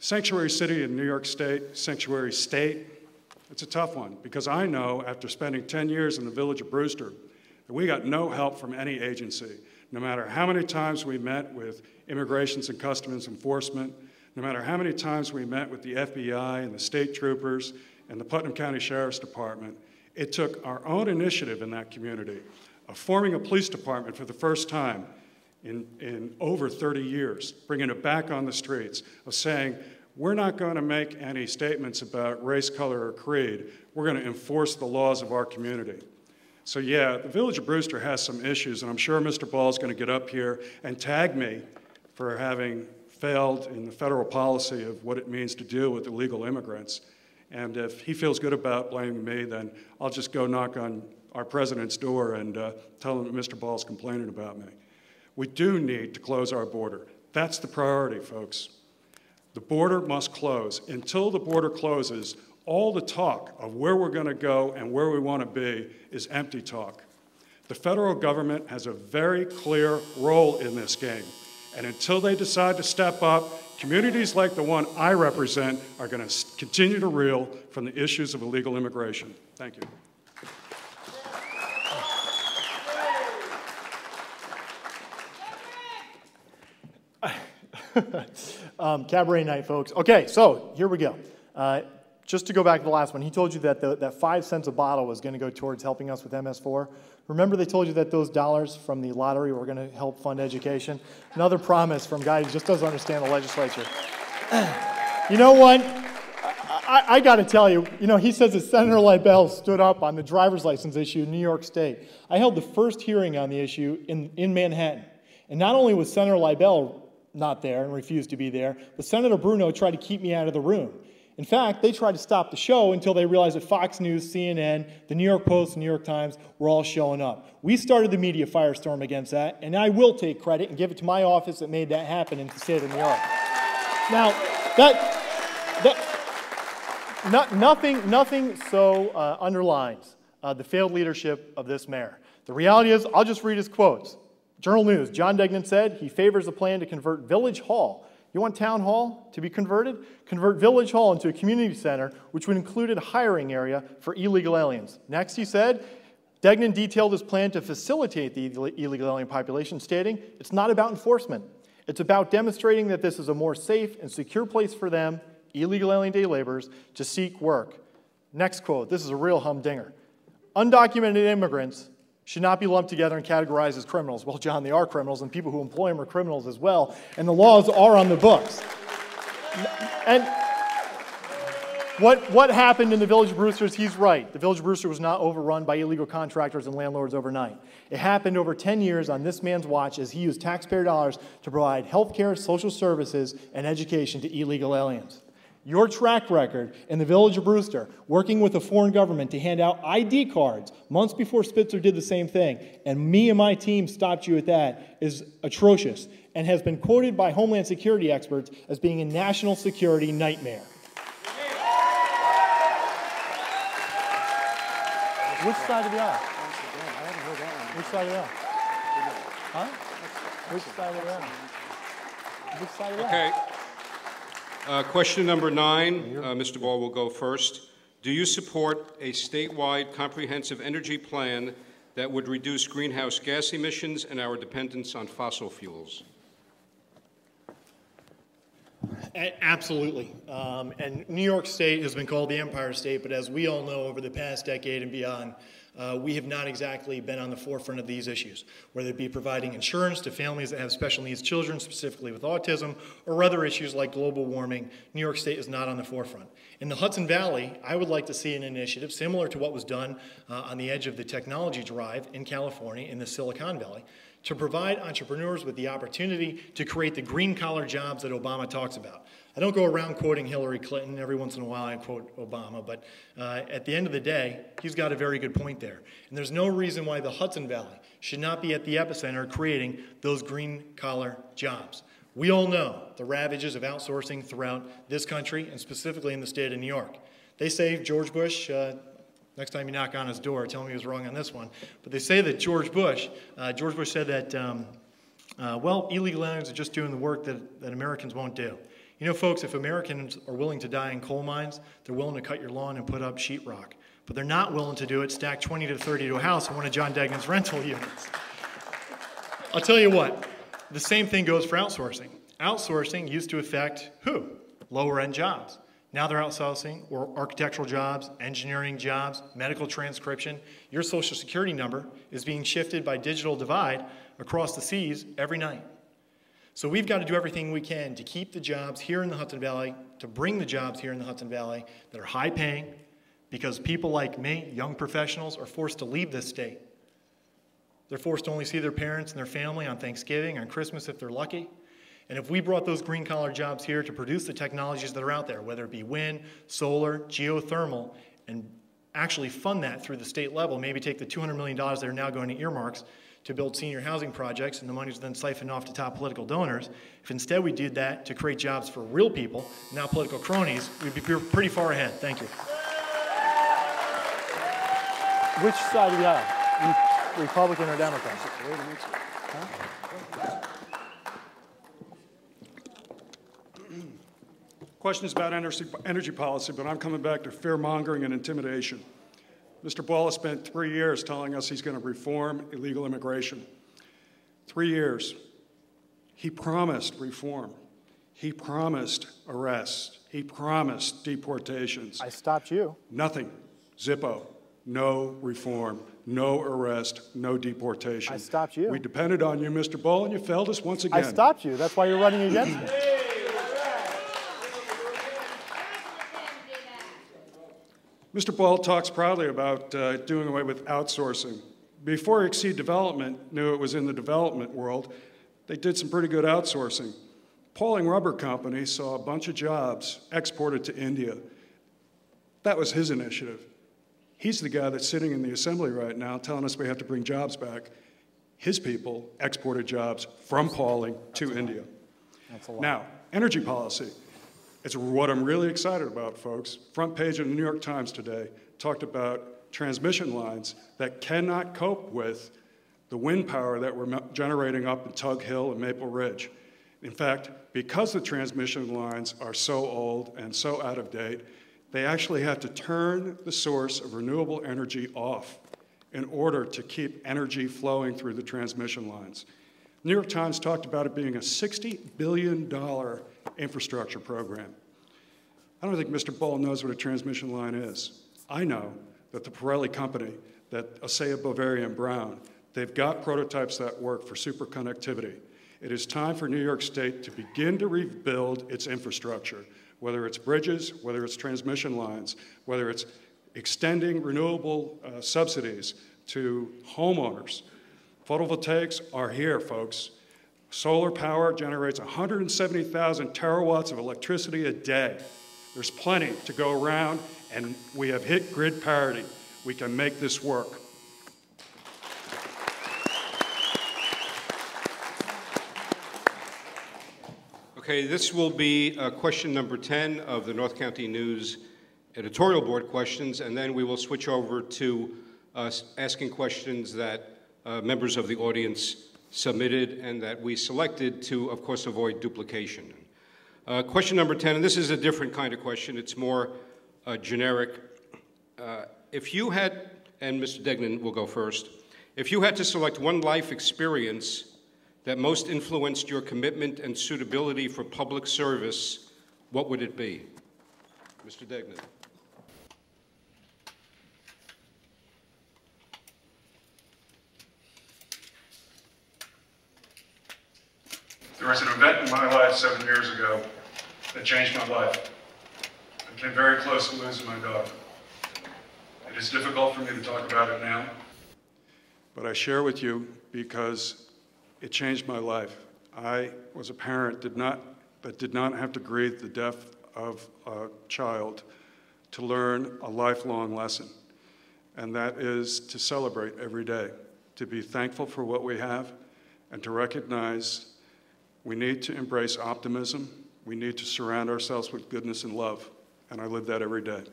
Sanctuary city in New York State, sanctuary state, it's a tough one because I know after spending 10 years in the village of Brewster that we got no help from any agency. No matter how many times we met with Immigrations and Customs Enforcement, no matter how many times we met with the FBI and the state troopers and the Putnam County Sheriff's Department, it took our own initiative in that community of forming a police department for the first time in over 30 years, bringing it back on the streets, of saying, we're not going to make any statements about race, color, or creed. We're going to enforce the laws of our community. So yeah, the Village of Brewster has some issues, and I'm sure Mr. Ball is going to get up here and tag me for having failed in the federal policy of what it means to deal with illegal immigrants. And if he feels good about blaming me, then I'll just go knock on our president's door and tell him that Mr. Ball is complaining about me. We do need to close our border. That's the priority, folks. The border must close. Until the border closes, all the talk of where we're going to go and where we want to be is empty talk. The federal government has a very clear role in this game. And until they decide to step up, communities like the one I represent are going to continue to reel from the issues of illegal immigration. Thank you. Cabaret night, folks. Okay, so here we go. Just to go back to the last one, he told you that that 5 cents a bottle was going to go towards helping us with MS4. Remember they told you that those dollars from the lottery were going to help fund education? Another promise from a guy who just doesn't understand the legislature. You know what? I got to tell you, he says that Senator Libel stood up on the driver's license issue in New York State. I held the first hearing on the issue in Manhattan. And not only was Senator Libel not there and refused to be there, but Senator Bruno tried to keep me out of the room. In fact, they tried to stop the show until they realized that Fox News, CNN, the New York Post, the New York Times were all showing up. We started the media firestorm against that, and I will take credit and give it to my office that made that happen in the state of New York. Now, nothing so underlines the failed leadership of this mayor. The reality is, I'll just read his quotes. Journal News, John Degnan said he favors the plan to convert Village Hall. You want Town Hall to be converted? Convert Village Hall into a community center, which would include a hiring area for illegal aliens. Next, he said, Degnan detailed his plan to facilitate the illegal alien population, stating, it's not about enforcement. It's about demonstrating that this is a more safe and secure place for them, illegal alien day laborers, to seek work. Next quote, this is a real humdinger. Undocumented immigrants should not be lumped together and categorized as criminals. Well, John, they are criminals, and people who employ them are criminals as well, and the laws are on the books. And what happened in the Village of Brewster, he's right. The Village of Brewster was not overrun by illegal contractors and landlords overnight. It happened over 10 years on this man's watch as he used taxpayer dollars to provide health care, social services, and education to illegal aliens. Your track record in the Village of Brewster, working with a foreign government to hand out ID cards months before Spitzer did the same thing, and me and my team stopped you at that, is atrocious and has been quoted by Homeland Security experts as being a national security nightmare. Which side of the aisle? Which side of the aisle? Huh? Which side of the aisle? Which side of the aisle? Okay. Question number 9, Mr. Ball will go first. Do you support a statewide comprehensive energy plan that would reduce greenhouse gas emissions and our dependence on fossil fuels? Absolutely. And New York State has been called the Empire State, but as we all know, over the past decade and beyond, we have not exactly been on the forefront of these issues, whether it be providing insurance to families that have special needs children, specifically with autism, or other issues like global warming. New York State is not on the forefront. In the Hudson Valley, I would like to see an initiative similar to what was done on the edge of the technology drive in California, in the Silicon Valley, to provide entrepreneurs with the opportunity to create the green-collar jobs that Obama talks about. I don't go around quoting Hillary Clinton. Every once in a while I quote Obama, but at the end of the day, he's got a very good point there. And there's no reason why the Hudson Valley should not be at the epicenter creating those green-collar jobs. We all know the ravages of outsourcing throughout this country, and specifically in the state of New York. They say George Bush, next time you knock on his door, tell him he was wrong on this one, but they say that George Bush said that, well, illegal aliens are just doing the work that Americans won't do. You know, folks, if Americans are willing to die in coal mines, they're willing to cut your lawn and put up sheetrock. But they're not willing to do it, stack 20 to 30 to a house in one of John Degnan's rental units. I'll tell you what, the same thing goes for outsourcing. Outsourcing used to affect who? Lower-end jobs. Now they're outsourcing or architectural jobs, engineering jobs, medical transcription. Your Social Security number is being shifted by digital divide across the seas every night. So we've got to do everything we can to keep the jobs here in the Hudson Valley, to bring the jobs here in the Hudson Valley that are high paying, because people like me, young professionals, are forced to leave this state. They're forced to only see their parents and their family on Thanksgiving, on Christmas if they're lucky. And if we brought those green-collar jobs here to produce the technologies that are out there, whether it be wind, solar, geothermal, and actually fund that through the state level, maybe take the $200 million that are now going to earmarks to build senior housing projects, and the money is then siphoned off to top political donors. If instead we did that to create jobs for real people, not political cronies, we'd be pretty far ahead. Thank you. Which side of the aisle? Republican or Democrat? Huh? Questions about energy policy, but I'm coming back to fear-mongering and intimidation. Mr. Ball has spent 3 years telling us he's going to reform illegal immigration. 3 years. He promised reform. He promised arrests. He promised deportations. I stopped you. Nothing. Zippo. No reform. No arrest. No deportation. I stopped you. We depended on you, Mr. Ball, and you failed us once again. I stopped you. That's why you're running against me. Mr. Ball talks proudly about doing away with outsourcing. Before Exceed Development knew it was in the development world, they did some pretty good outsourcing. Pauling Rubber Company saw a bunch of jobs exported to India. That was his initiative. He's the guy that's sitting in the assembly right now telling us we have to bring jobs back. His people exported jobs from Pauling to India. That's a lot. Now, energy policy. It's what I'm really excited about, folks. Front page of the New York Times today talked about transmission lines that cannot cope with the wind power that we're generating up in Tug Hill and Maple Ridge. In fact, because the transmission lines are so old and so out of date, they actually have to turn the source of renewable energy off in order to keep energy flowing through the transmission lines. New York Times talked about it being a $60 billion infrastructure program. I don't think Mr. Ball knows what a transmission line is. I know that the Pirelli company, that ASEA Boveri & Brown, they've got prototypes that work for superconductivity. It is time for New York State to begin to rebuild its infrastructure, whether it's bridges, whether it's transmission lines, whether it's extending renewable subsidies to homeowners. Photovoltaics are here, folks. Solar power generates 170,000 terawatts of electricity a day. There's plenty to go around, and we have hit grid parity. We can make this work. Okay, this will be question number 10 of the North County News editorial board questions, and then we will switch over to asking questions that members of the audience submitted and that we selected to, of course, avoid duplication. Question number 10, and this is a different kind of question. It's more generic. If you had, and Mr. Degnan will go first, if you had to select one life experience that most influenced your commitment and suitability for public service, what would it be? Mr. Degnan. There was an event in my life 7 years ago that changed my life. I came very close to losing my daughter. It is difficult for me to talk about it now, but I share with you because it changed my life. I was a parent that did not have to grieve the death of a child to learn a lifelong lesson, and that is to celebrate every day, to be thankful for what we have, and to recognize we need to embrace optimism. We need to surround ourselves with goodness and love, and I live that every day.